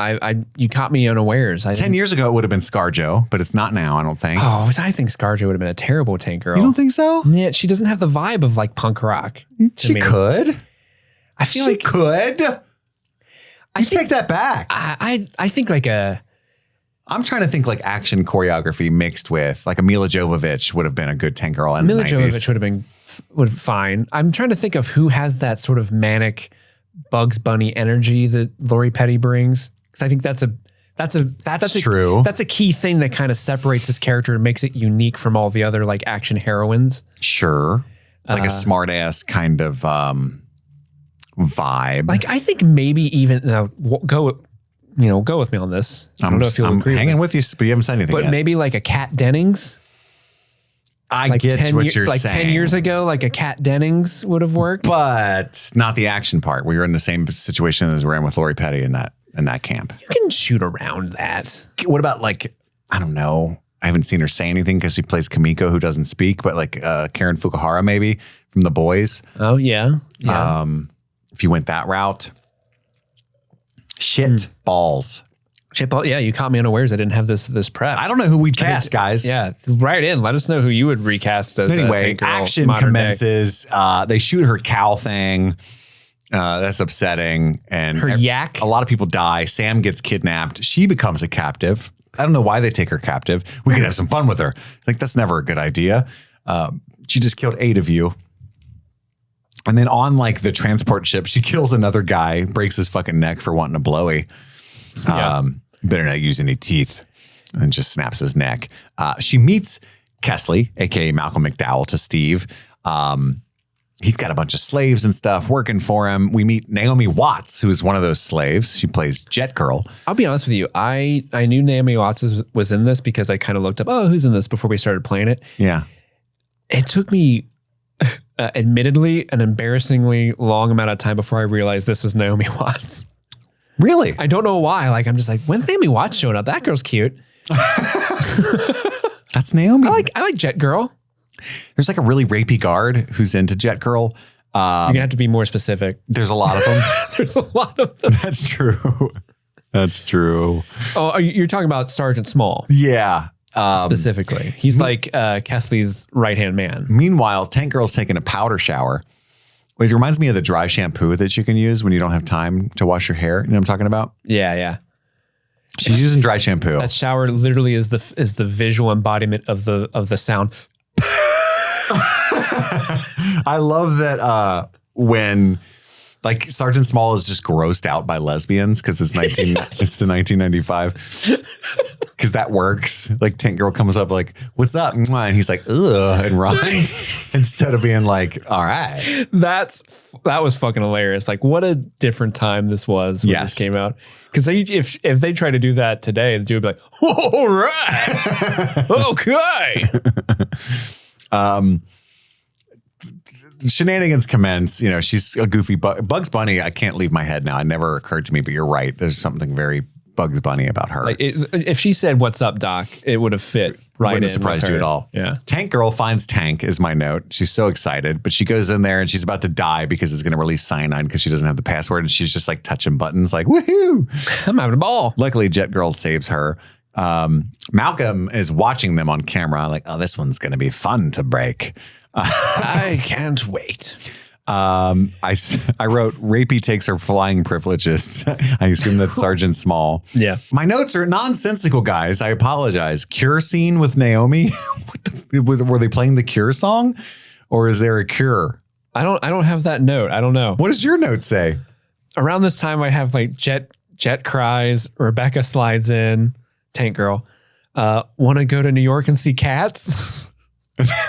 You caught me unawares. 10 years ago, it would have been ScarJo, but it's not now, I don't think. Oh, I think ScarJo would have been a terrible Tank Girl. You don't think so? Yeah, she doesn't have the vibe of like punk rock. She could. I feel she like could. Take that back. I think like I'm trying to think like action choreography mixed with like a Mila Jovovich would have been a good Tank Girl in the 90s. Mila Jovovich would have been fine. I'm trying to think of who has that sort of manic Bugs Bunny energy that Lori Petty brings. Because I think that's true. That's a key thing that kind of separates this character and makes it unique from all the other like action heroines. Sure. Like a smart ass kind of vibe. Like I think maybe even go with me on this. I don't know if you'll agree. Hanging with you, but you haven't said anything but yet. maybe like a Kat Dennings. I get what you're saying. Like 10 years ago, like a Kat Dennings would have worked. But not the action part. We were in the same situation as we're in with Lori Petty in that camp. You can shoot around that. What about like, I don't know. I haven't seen her say anything because she plays Kamiko who doesn't speak, but like Karen Fukuhara maybe from The Boys. Oh, yeah. If you went that route. Balls. Yeah, you caught me unawares. I didn't have this prep. I don't know who we'd cast, guys. Yeah, write in. Let us know who you would recast as anyway, Tank Girl, action commences. They shoot her cow thing. That's upsetting. And her yak. A lot of people die. Sam gets kidnapped. She becomes a captive. I don't know why they take her captive. We could have some fun with her. Like, that's never a good idea. She just killed 8 of you. And then on like the transport ship, she kills another guy, breaks his fucking neck for wanting a blowy. Better not use any teeth, and just snaps his neck. She meets Kesley, aka Malcolm McDowell, to Steve. He's got a bunch of slaves and stuff working for him. We meet Naomi Watts, who is one of those slaves. She plays Jet Girl. I'll be honest with you. I knew Naomi Watts was in this because I kind of looked up, who's in this before we started playing it. Yeah. It took me, admittedly, an embarrassingly long amount of time before I realized this was Naomi Watts. Really? I don't know why. Like, I'm just like, when's Naomi Watts showing up? That girl's cute. That's Naomi. I like Jet Girl. There's like a really rapey guard who's into Jet Girl. You're gonna have to be more specific. There's a lot of them. There's a lot of them. That's true. That's true. Oh, you're talking about Sergeant Small. Yeah. Specifically. He's like Kesley's right-hand man. Meanwhile, Tank Girl's taking a powder shower. It reminds me of the dry shampoo that you can use when you don't have time to wash your hair. You know what I'm talking about? Yeah. She's using dry shampoo. That shower literally is the visual embodiment of the sound. I love that when like Sergeant Small is just grossed out by lesbians because it's it's the 1995. Because that works. Like Tank Girl comes up like, "What's up?" And he's like, "Ugh," and runs instead of being like, "All right." That was fucking hilarious. Like, what a different time this was when this came out. Because if they try to do that today, the dude would be like, "All right, okay." Shenanigans commence. She's a goofy Bugs Bunny. I can't leave my head now. It never occurred to me, but you're right. There's something very Bugs Bunny about her. Like if she said, "What's up, Doc?" it would have fit right in. Wouldn't surprise you at all. Yeah. Tank Girl finds Tank is my note. She's so excited, but she goes in there and she's about to die because it's going to release cyanide because she doesn't have the password. And she's just like touching buttons like, woohoo. I'm having a ball. Luckily, Jet Girl saves her. Malcolm is watching them on camera like, oh, this one's going to be fun to break. I can't wait. I wrote Rapey takes her flying privileges. I assume that's Sergeant Small. Yeah. My notes are nonsensical, guys. I apologize. Cure scene with Naomi. Were they playing the Cure song or is there a cure? I don't have that note. I don't know. What does your note say? Around this time, I have like Jet cries. Rebecca slides in. Tank Girl. Want to go to New York and see cats?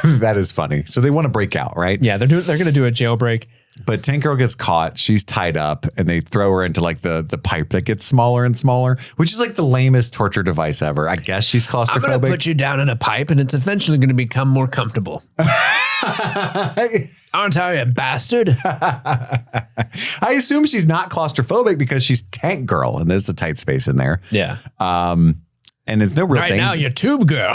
That is funny. So they want to break out, right? Yeah, they're going to do a jailbreak. But Tank Girl gets caught. She's tied up and they throw her into like the pipe that gets smaller and smaller, which is like the lamest torture device ever. I guess she's claustrophobic. I'm going to put you down in a pipe and it's eventually going to become more comfortable. Aren't I a bastard? I assume she's not claustrophobic because she's Tank Girl and there's a tight space in there. Yeah. And there's no real right now, you're Tube Girl.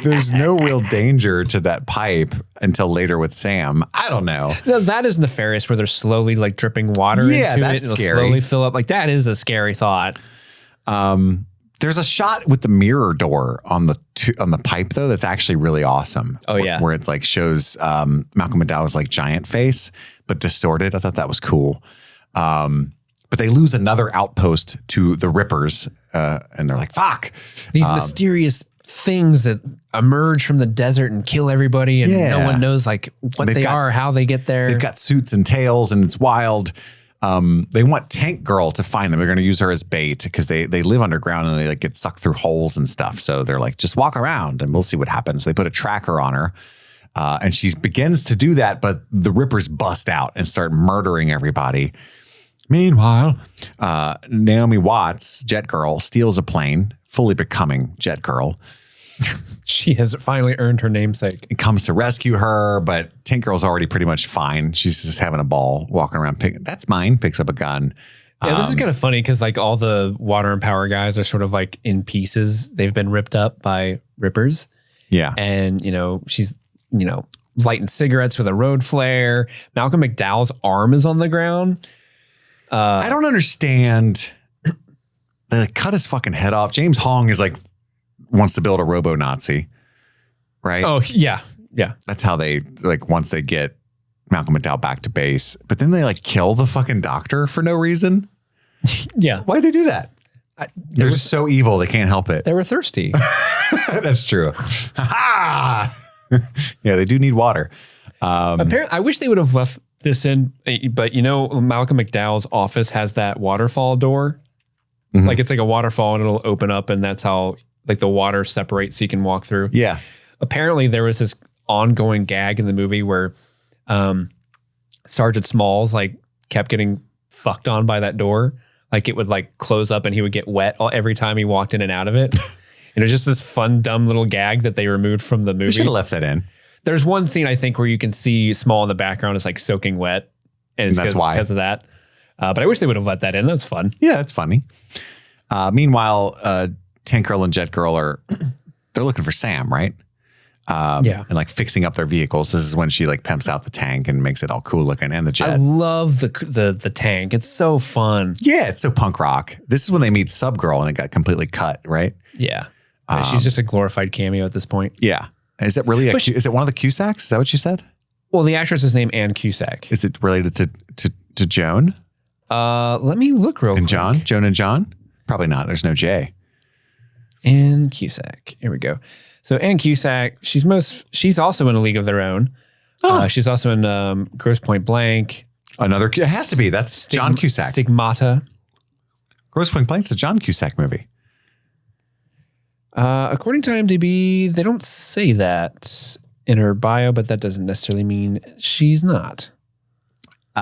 There's no real danger to that pipe until later with Sam. I don't know. That is nefarious where they're slowly like dripping water into it. That's It'll scary. slowly fill up. Like that is a scary thought. There's a shot with the mirror door on the pipe though that's actually really awesome. Oh yeah, where it's like shows Malcolm McDowell's like giant face but distorted. I thought that was cool. But they lose another outpost to the Rippers, and they're like, "Fuck!" These mysterious things that emerge from the desert and kill everybody, and no one knows like what they are, how they get there. They've got suits and tails, and it's wild. They want Tank Girl to find them. They're going to use her as bait because they live underground and they like get sucked through holes and stuff. So they're like, just walk around and we'll see what happens. They put a tracker on her, and she begins to do that, but the Rippers bust out and start murdering everybody. Meanwhile, Naomi Watts, Jet Girl, steals a plane, fully becoming Jet Girl. She has finally earned her namesake. It comes to rescue her, but Tank Girl's already pretty much fine. She's just having a ball, walking around. That's mine. Picks up a gun. Yeah, this is kind of funny because like all the water and power guys are sort of like in pieces. They've been ripped up by Rippers. Yeah. And, she's, lighting cigarettes with a road flare. Malcolm McDowell's arm is on the ground. I don't understand. They cut his fucking head off. James Hong is like, wants to build a robo-Nazi, right? Oh, yeah. Yeah. That's how they, like, once they get Malcolm McDowell back to base, but then they like kill the fucking doctor for no reason. Yeah. Why'd they do that? They're just so evil. They can't help it. They were thirsty. That's true. Yeah, they do need water. Apparently, I wish they would have left this in, but Malcolm McDowell's office has that waterfall door. Mm-hmm. Like it's like a waterfall and it'll open up and that's how like the water separates so you can walk through. Yeah. Apparently there was this ongoing gag in the movie where Sergeant Smalls like kept getting fucked on by that door. Like it would like close up and he would get wet every time he walked in and out of it. And it was just this fun, dumb little gag that they removed from the movie. You should have left that in. There's one scene I think where you can see Small in the background is like soaking wet. And it's because of that. But I wish they would have let that in. That's fun. Yeah, that's funny. Meanwhile, Tank Girl and Jet Girl they're looking for Sam, right? Yeah. And like fixing up their vehicles. This is when she like pimps out the tank and makes it all cool looking and the jet. I love the tank. It's so fun. Yeah, it's so punk rock. This is when they meet Sub Girl and it got completely cut, right? Yeah. She's just a glorified cameo at this point. Yeah. Is it really is it one of the Cusacks? Is that what you said? Well, the actress is named Ann Cusack. Is it related to Joan? Let me look real quick. And John? Joan and John? Probably not. There's no J. Ann Cusack. Here we go. So Ann Cusack, she's also in A League of Their Own. Oh. She's also in Grosse Point Blank. It has to be. That's John Cusack. Stigmata. Grosse Point Blank's a John Cusack movie. According to IMDb, they don't say that in her bio, but that doesn't necessarily mean she's not.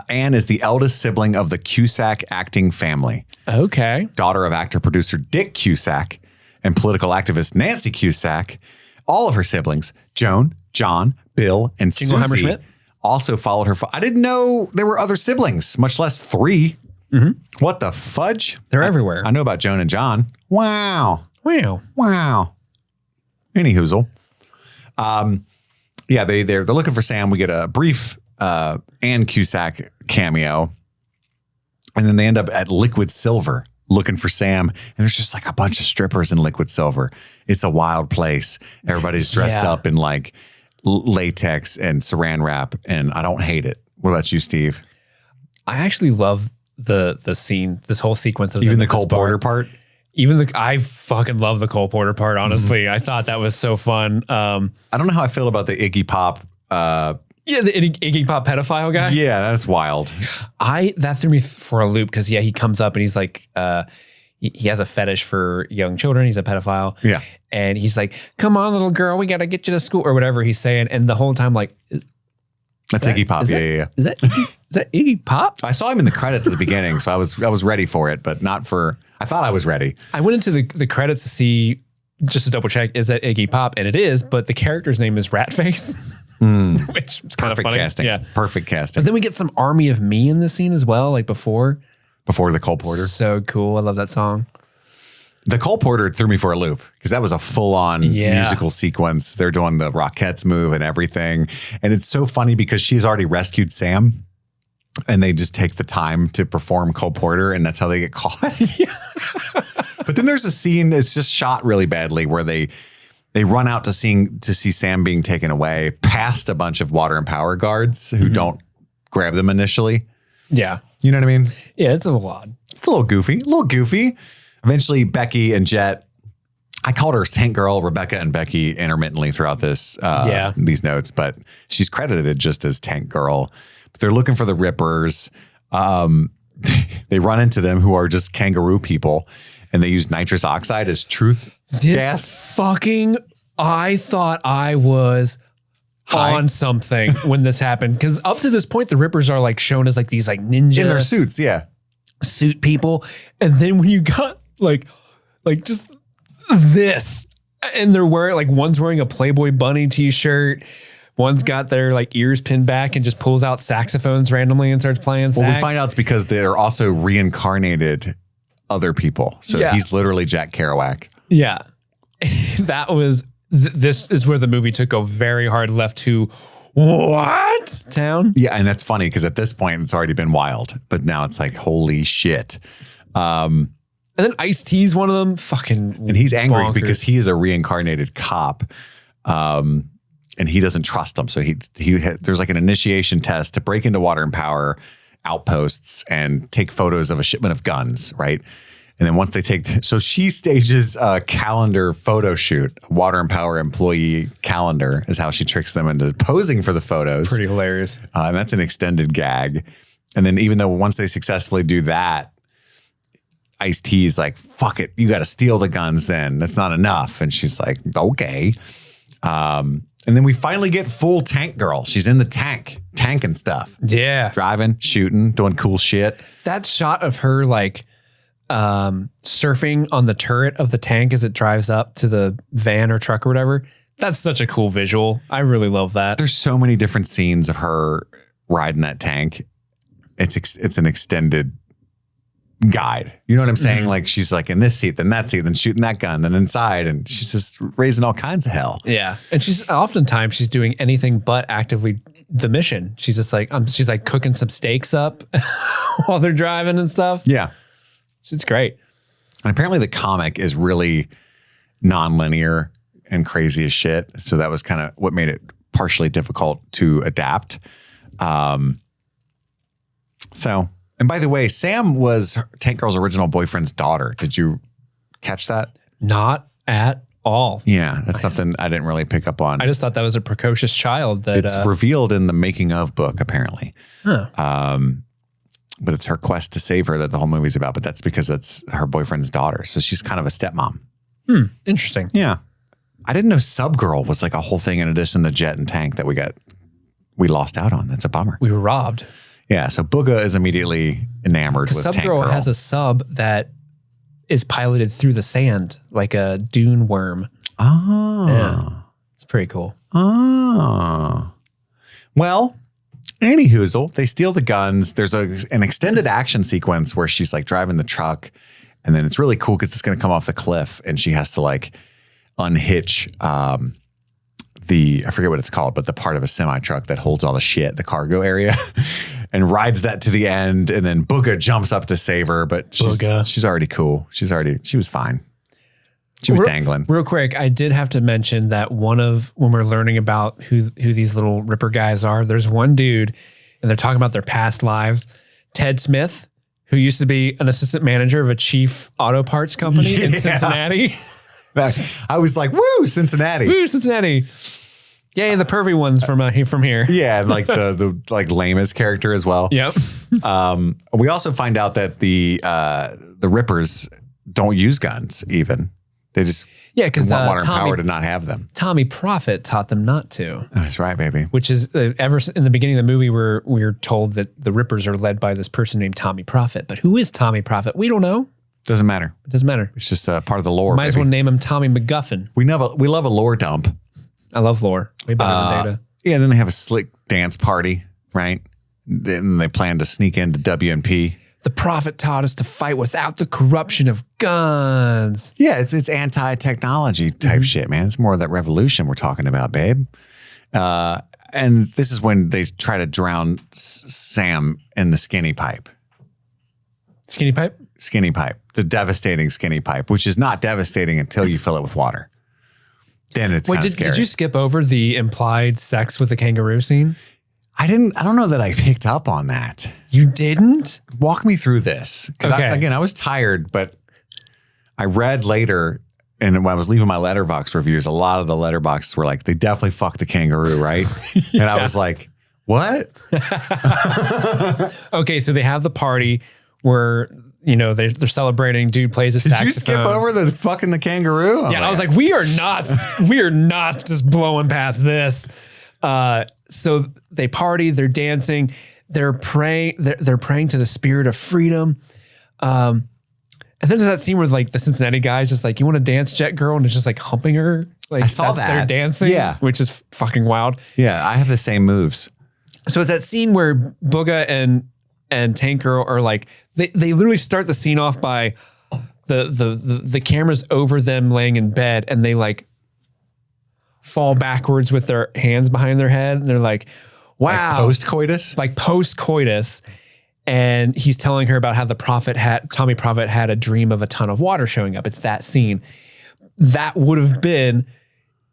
Anne is the eldest sibling of the Cusack acting family. Okay. Daughter of actor-producer Dick Cusack and political activist Nancy Cusack. All of her siblings, Joan, John, Bill, and Susie, Schmidt? also followed her. I didn't know there were other siblings, much less 3. What the fudge? They're everywhere. I know about Joan and John. Wow. Wow. Any hoozle. Yeah, they're looking for Sam. We get a brief Ann Cusack cameo. And then they end up at Liquid Silver looking for Sam. And there's just like a bunch of strippers in Liquid Silver. It's a wild place. Everybody's dressed up in like latex and saran wrap. And I don't hate it. What about you, Steve? I actually love the scene, this whole sequence of even the Cole Porter part. I fucking love the Cole Porter part. Honestly, I thought that was so fun. I don't know how I feel about the Iggy Pop. Yeah, the Iggy Pop pedophile guy. Yeah, that's wild. That threw me for a loop because he comes up and he's like, he has a fetish for young children. He's a pedophile. Yeah, and he's like, "Come on, little girl, we gotta get you to school," or whatever he's saying. And the whole time, like, that's Iggy Pop. Yeah. Is that Iggy Pop? I saw him in the credits at the beginning, so I was ready for it, but not for. I thought I was ready. I went into the credits to see, just to double check, is that Iggy Pop? And it is, but the character's name is Ratface. Which is kind of funny. Casting. Yeah. Perfect casting. But then we get some Army of Me in this scene as well, like before the Cole Porter. So cool. I love that song. The Cole Porter threw me for a loop because that was a full-on musical sequence. They're doing the Rockettes move and everything. And it's so funny because she's already rescued Sam and they just take the time to perform Cole Porter and that's how they get caught. But then there's a scene that's just shot really badly where they run out to see Sam being taken away past a bunch of water and power guards who don't grab them initially. Yeah. You know what I mean? Yeah, it's a little odd. It's a little goofy. Eventually, Becky and Jet, I called her Tank Girl, Rebecca and Becky intermittently throughout these notes, but she's credited just as Tank Girl. But they're looking for the Rippers. They run into them who are just kangaroo people. And they use nitrous oxide as truth gas. I thought I was on something when this happened. Because up to this point, the Rippers are like shown as like these like ninja. In their suits, yeah. Suit people. And then when you got like just this, and they're wearing like one's wearing a Playboy Bunny t-shirt. One's got their like ears pinned back and just pulls out saxophones randomly and starts playing sax. Well, we find out it's because they're also reincarnated other people. So he's literally Jack Kerouac. Yeah. This is where the movie took a very hard left to what town? Yeah. And that's funny because at this point it's already been wild, but now it's like, holy shit. And then Ice-T's one of them and he's angry because he is a reincarnated cop. And he doesn't trust them. So there's like an initiation test to break into water and power outposts and take photos of a shipment of guns, right? And then once they so she stages a calendar photo shoot, a water and power employee calendar is how she tricks them into posing for the photos. Pretty hilarious. And that's an extended gag. And then even though once they successfully do that, Ice-T is like, fuck it, you got to steal the guns then. That's not enough. And she's like, okay. And then we finally get full Tank Girl. She's in the tanking stuff. Yeah. Driving, shooting, doing cool shit. That shot of her like surfing on the turret of the tank as it drives up to the van or truck or whatever. That's such a cool visual. I really love that. There's so many different scenes of her riding that tank. It's an extended guide. You know what I'm saying? Like she's like in this seat, then that seat, then shooting that gun, then inside, and she's just raising all kinds of hell. Yeah. And oftentimes she's doing anything but actively the mission. She's just like, she's like cooking some steaks up while they're driving and stuff. Yeah. It's great. And apparently the comic is really non-linear and crazy as shit. So that was kind of what made it partially difficult to adapt. And by the way, Sam was Tank Girl's original boyfriend's daughter. Did you catch that? Not at all. Yeah, that's something I didn't really pick up on. I just thought that was a precocious child. It's revealed in the making of book, apparently. Huh. But it's her quest to save her that the whole movie's about. But that's because that's her boyfriend's daughter. So she's kind of a stepmom. Interesting. Yeah. I didn't know Subgirl was like a whole thing in addition to Jet and Tank that we lost out on. That's a bummer. We were robbed. Yeah, so Booga is immediately enamored with Tank Girl. Subgirl has a sub that is piloted through the sand like a dune worm. Oh. Yeah. It's pretty cool. Oh. Well, Any hoozle, they steal the guns. There's an extended action sequence where she's like driving the truck, and then it's really cool because it's going to come off the cliff, and she has to like unhitch I forget what it's called, but the part of a semi truck that holds all the shit, the cargo area, and rides that to the end, and then Booga jumps up to save her, but she's already cool. She was fine. She was dangling. Real quick, I did have to mention that when we're learning about who these little Ripper guys are, there's one dude, and they're talking about their past lives. Ted Smith, who used to be an assistant manager of a cheap auto parts company in Cincinnati. I was like, woo, Cincinnati. Woo, Cincinnati. Yay, the pervy ones from here. Yeah, like the like lamest character as well. Yep. We also find out that the Rippers don't use guns even. They just because want water and power to not have them. Tommy Prophet taught them not to. That's right, baby. Which is ever in the beginning of the movie where we're told that the Rippers are led by this person named Tommy Prophet. But who is Tommy Prophet? We don't know. Doesn't matter. It doesn't matter. It's just part of the lore. Might as well name him Tommy McGuffin. We love a lore dump. I love lore. Way better than Data. Yeah, then they have a slick dance party, right? Then they plan to sneak into W&P. The Prophet taught us to fight without the corruption of guns. Yeah, it's anti-technology type shit, man. It's more of that revolution we're talking about, babe. And this is when they try to drown Sam in the skinny pipe. Skinny pipe? Skinny pipe. The devastating skinny pipe, which is not devastating until you fill it with water. Then it's kind of scary. Did you skip over the implied sex with the kangaroo scene? I don't know that I picked up on that. You didn't? Walk me through this. Okay. I was tired, but I read later, and when I was leaving my Letterboxd reviews, a lot of the Letterboxds were like, they definitely fucked the kangaroo, right? And I was like, what? Okay, so they have the party where, they're celebrating. Dude plays a saxophone. Did you skip over the fucking the kangaroo? I was like, we are not just blowing past this. So they party, they're dancing, they're praying to the spirit of freedom. And then there's that scene where like the Cincinnati guy's just like, you want to dance, Jet Girl? And it's just like humping her. Like I saw that. They're dancing, which is fucking wild. Yeah, I have the same moves. So it's that scene where Booga and Tank Girl are like, they literally start the scene off by the camera's over them laying in bed, and they like fall backwards with their hands behind their head, and they're like, wow. Like post-coitus. And he's telling her about how Tommy Prophet had a dream of a ton of water showing up. It's that scene. That would have been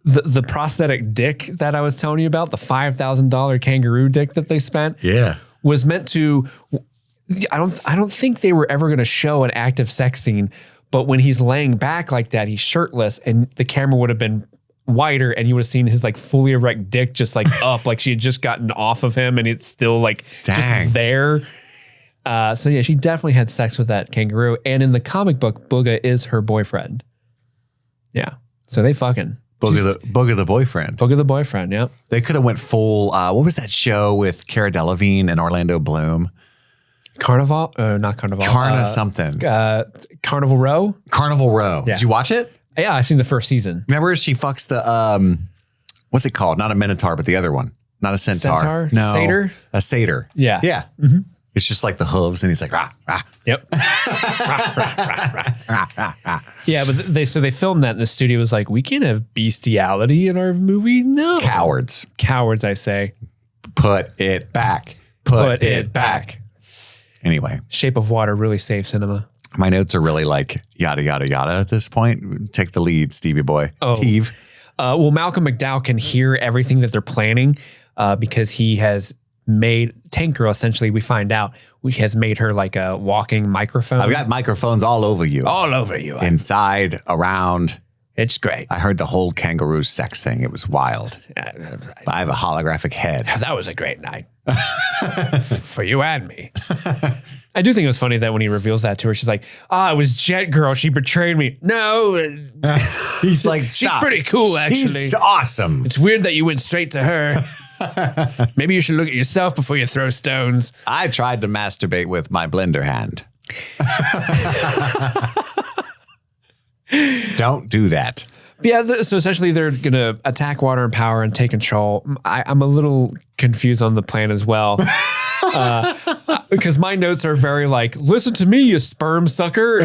the prosthetic dick that I was telling you about, the $5,000 kangaroo dick that they spent. Yeah. Was meant to, I don't think they were ever going to show an active sex scene, but when he's laying back like that, he's shirtless, and the camera would have been wider, and you would have seen his like fully erect dick just like up, like she had just gotten off of him, and it's still like just there. So yeah, she definitely had sex with that kangaroo, and in the comic book, Booga is her boyfriend. Yeah, so they fucking. Booga the boyfriend. Booga the boyfriend, yeah. They could have went full, what was that show with Cara Delevingne and Orlando Bloom? Carnival? Not Carnival. Something. Carnival Row? Carnival Row. Yeah. Did you watch it? Yeah, I've seen the first season. Remember she fucks the, what's it called? Not a Minotaur, but the other one. Not a centaur. Centaur? No. Satyr? A satyr. Yeah. Yeah. Mm-hmm. It's just like the hooves, and he's like, rah, rah. Yep. Yeah, but they filmed that, and the studio was like, we can't have bestiality in our movie. No. Cowards, I say. Put it back. Put it back. Anyway. Shape of Water, really safe cinema. My notes are really like yada, yada, yada at this point. Take the lead, Stevie boy. Oh. Steve. Well, Malcolm McDowell can hear everything that they're planning because he has made Tank Girl, essentially, we find out, he has made her like a walking microphone. I've got microphones all over you. All over you. Inside, around. It's great. I heard the whole kangaroo sex thing. It was wild. I have a holographic head. That was a great night. For you and me. I do think it was funny that when he reveals that to her, she's like, it was Jet Girl. She betrayed me. No. He's like, she's pretty cool, actually. She's awesome. It's weird that you went straight to her. Maybe you should look at yourself before you throw stones. I tried to masturbate with my blender hand. Don't do that. Yeah, so essentially they're going to attack Water and Power and take control. I'm a little confused on the plan as well. Because my notes are very like, listen to me, you sperm sucker,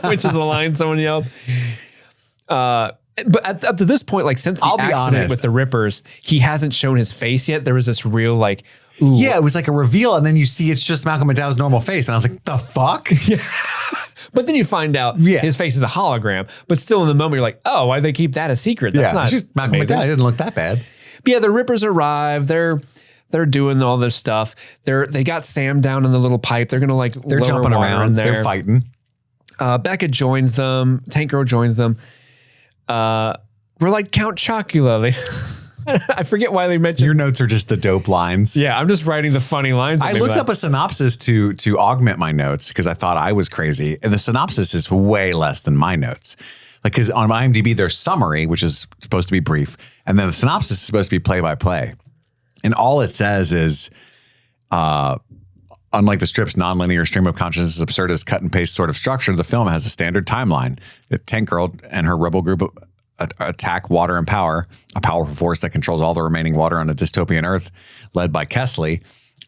which is a line someone yelled. But up to this point, like since the accident with the Rippers, he hasn't shown his face yet. There was this real like, ooh. Yeah, it was like a reveal, and then you see it's just Malcolm McDowell's normal face, and I was like, the fuck? Yeah. But then you find out his face is a hologram. But still in the moment, you're like, oh, why'd they keep that a secret? That's not just Malcolm McDowell. It didn't look that bad. But yeah, the Rippers arrive. They're doing all this stuff. They got Sam down in the little pipe. They're gonna they're jumping around. They're fighting. Becca joins them. Tank Girl joins them. We're like Count Chocula. I forget why they mentioned. Your notes are just the dope lines. Yeah, I'm just writing the funny lines. I looked up a synopsis to augment my notes because I thought I was crazy, and the synopsis is way less than my notes. Like, because on IMDb there's summary, which is supposed to be brief, and then the synopsis is supposed to be play by play, and all it says is, unlike the strip's nonlinear stream of consciousness, absurdist cut and paste sort of structure, the film has a standard timeline. The Tank Girl and her rebel group attack Water and Power, a powerful force that controls all the remaining water on a dystopian Earth, led by Kesley,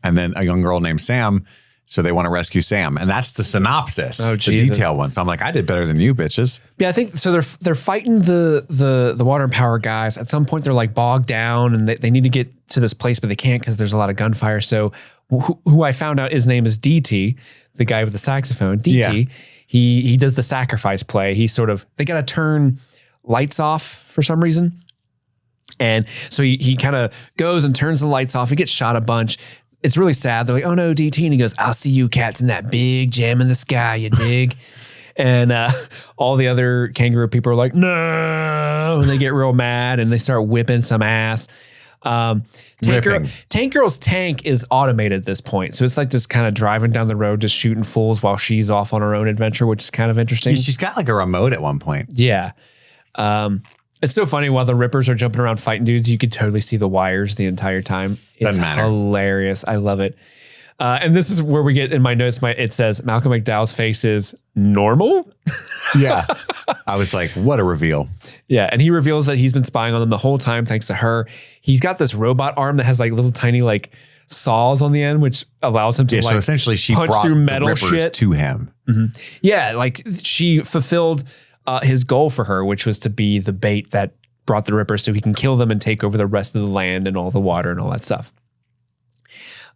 and then a young girl named Sam. So they want to rescue Sam, and that's the synopsis, the detailed one. So I'm like, I did better than you, bitches. Yeah, I think so. They're fighting the Water and Power guys. At some point, they're like bogged down, and they need to get to this place, but they can't because there's a lot of gunfire. So who I found out his name is DT, the guy with the saxophone. DT, yeah. He does the sacrifice play. They got to turn lights off for some reason. And so he kind of goes and turns the lights off. He gets shot a bunch. It's really sad. They're like, oh no, DT. And he goes, I'll see you cats in that big jam in the sky, you dig? And all the other kangaroo people are like, no. And they get real mad and they start whipping some ass. Tank Girl's tank is automated at this point. So it's like just kind of driving down the road, just shooting fools while she's off on her own adventure, which is kind of interesting. Yeah, she's got like a remote at one point. Yeah. It's so funny while the Rippers are jumping around fighting dudes, you could totally see the wires the entire time. It's hilarious. I love it. And this is where we get in my notes. It says Malcolm McDowell's face is normal. Yeah. I was like, what a reveal. Yeah. And he reveals that he's been spying on them the whole time, thanks to her. He's got this robot arm that has like little tiny like saws on the end, which allows him to so essentially she punch brought through metal the Rippers shit to him. Mm-hmm. Yeah. Like she fulfilled his goal for her, which was to be the bait that brought the Rippers so he can kill them and take over the rest of the land and all the water and all that stuff.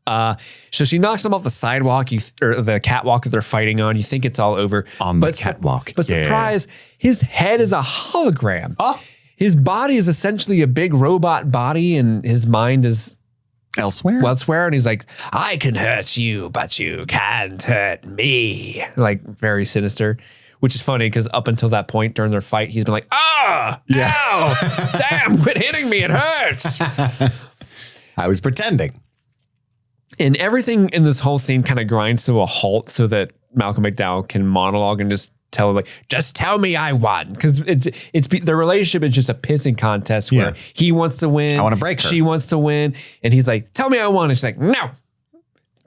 So she knocks him off the sidewalk or the catwalk that they're fighting on. You think it's all over. On the catwalk. But surprise, his head is a hologram. Oh. His body is essentially a big robot body and his mind is elsewhere. And he's like, I can hurt you, but you can't hurt me. Like very sinister. Which is funny because up until that point during their fight, he's been like, ow, damn, quit hitting me, it hurts. I was pretending. And everything in this whole scene kind of grinds to a halt so that Malcolm McDowell can monologue and just tell him, like, just tell me I won. Because it's the relationship is just a pissing contest where he wants to win. I want to break her. She wants to win. And he's like, tell me I won. And she's like, no,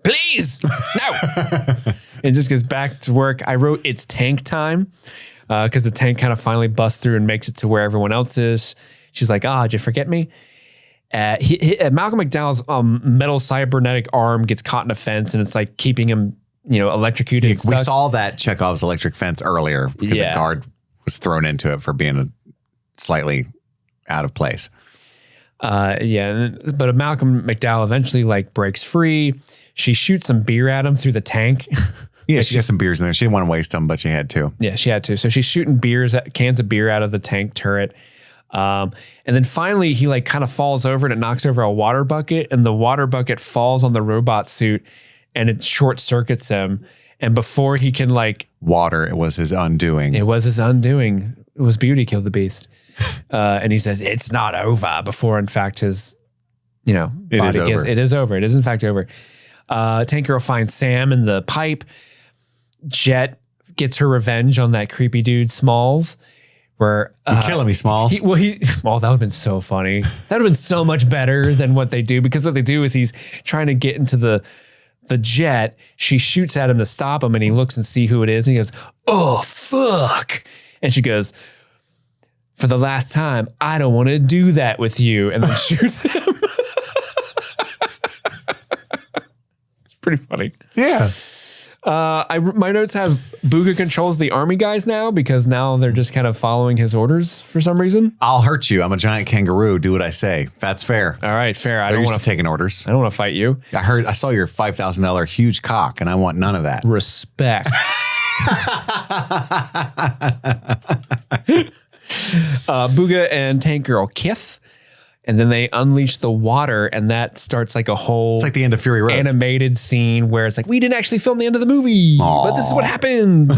please, no. And just gets back to work. I wrote it's tank time because the tank kind of finally busts through and makes it to where everyone else is. She's like, did you forget me? Malcolm McDowell's metal cybernetic arm gets caught in a fence and it's like keeping him, electrocuted. Yeah, we saw that Chekhov's electric fence earlier because a guard was thrown into it for being slightly out of place. But Malcolm McDowell eventually like breaks free. She shoots some beer at him through the tank. Yeah, she got some beers in there. She didn't want to waste them, but she had to. Yeah, she had to. So she's shooting cans of beer out of the tank turret. And then finally he like kind of falls over and it knocks over a water bucket and the water bucket falls on the robot suit and it short circuits him. And before he can it was his undoing. It was his undoing. It was Beauty killed the beast. And he says, it's not over before in fact his, body it is over. It is in fact over. Tank Girl finds Sam in the pipe. Jet gets her revenge on that creepy dude Smalls. Where you're killing me, Smalls. That would have been so funny. That would have been so much better than what they do because what they do is he's trying to get into the jet. She shoots at him to stop him, and he looks and see who it is, and he goes, "Oh fuck!" And she goes, for the last time, I don't want to do that with you. And then shoots him. It's pretty funny. Yeah. My notes have Booga controls the army guys now because now they're just kind of following his orders for some reason. I'll hurt you. I'm a giant kangaroo. Do what I say. That's fair. All right, fair. I They're don't used want to taking orders. I don't want to fight you. I saw your $5,000 huge cock, and I want none of that. Respect. Booga and Tank Girl kiss, and then they unleash the water, and that starts like a whole It's like the end of Fury Road. animated scene where it's like, we didn't actually film the end of the movie, but this is what happened.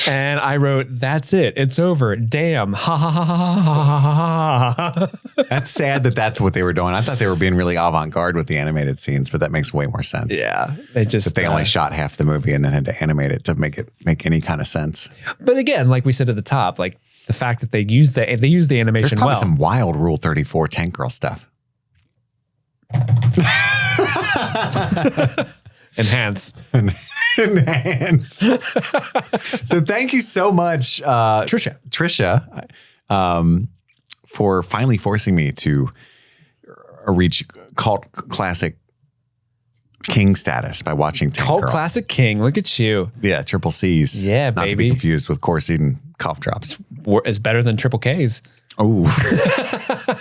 And I wrote, that's it. It's over. Damn. Ha ha ha ha ha ha ha. That's sad that that's what they were doing. I thought they were being really avant-garde with the animated scenes, but that makes way more sense. Yeah. It just, That they only shot half the movie and then had to animate it to make any kind of sense. but again, like we said at the top, like the fact that they use the animation There's probably well. some wild Rule 34 Tank Girl stuff. Enhance. Enhance. So thank you so much, Trisha, for finally forcing me to reach cult classic king status by watching Tank Cult Girl. classic king. Look at you. Yeah, triple C's. Yeah, Not to baby. be confused with Corseed and cough drops. It's better than triple K's. Oh,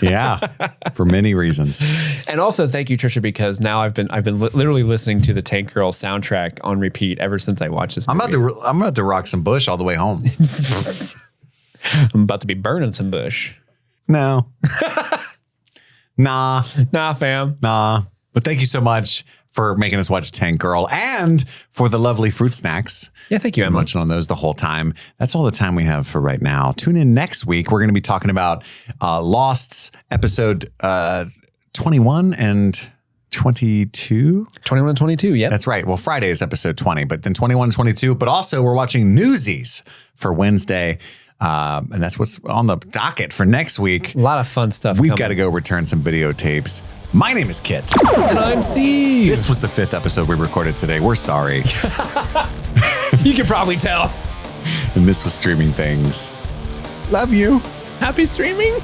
yeah, for many reasons. And also thank you, Trisha, because now I've been literally listening to the Tank Girl soundtrack on repeat ever since I watched this movie. I'm about to rock some Bush all the way home. I'm about to be burning some bush. No, nah, fam. But thank you so much for making us watch Tank Girl and for the lovely fruit snacks. Yeah, thank you, I'm Emma. munching on those the whole time. That's all the time we have for right now. Tune in next week. We're going to be talking about Lost's episode 21 and 22. 21 and 22, yeah. That's right. Well, Friday is episode 20, but then 21 and 22. But also we're watching Newsies for Wednesday. And that's what's on the docket for next week. A lot of fun stuff. We've got to go return some videotapes. My name is Kit. And I'm Steve. This was the 5th episode we recorded today. We're sorry. You can probably tell. And this was Streaming Things. Love you. Happy streaming.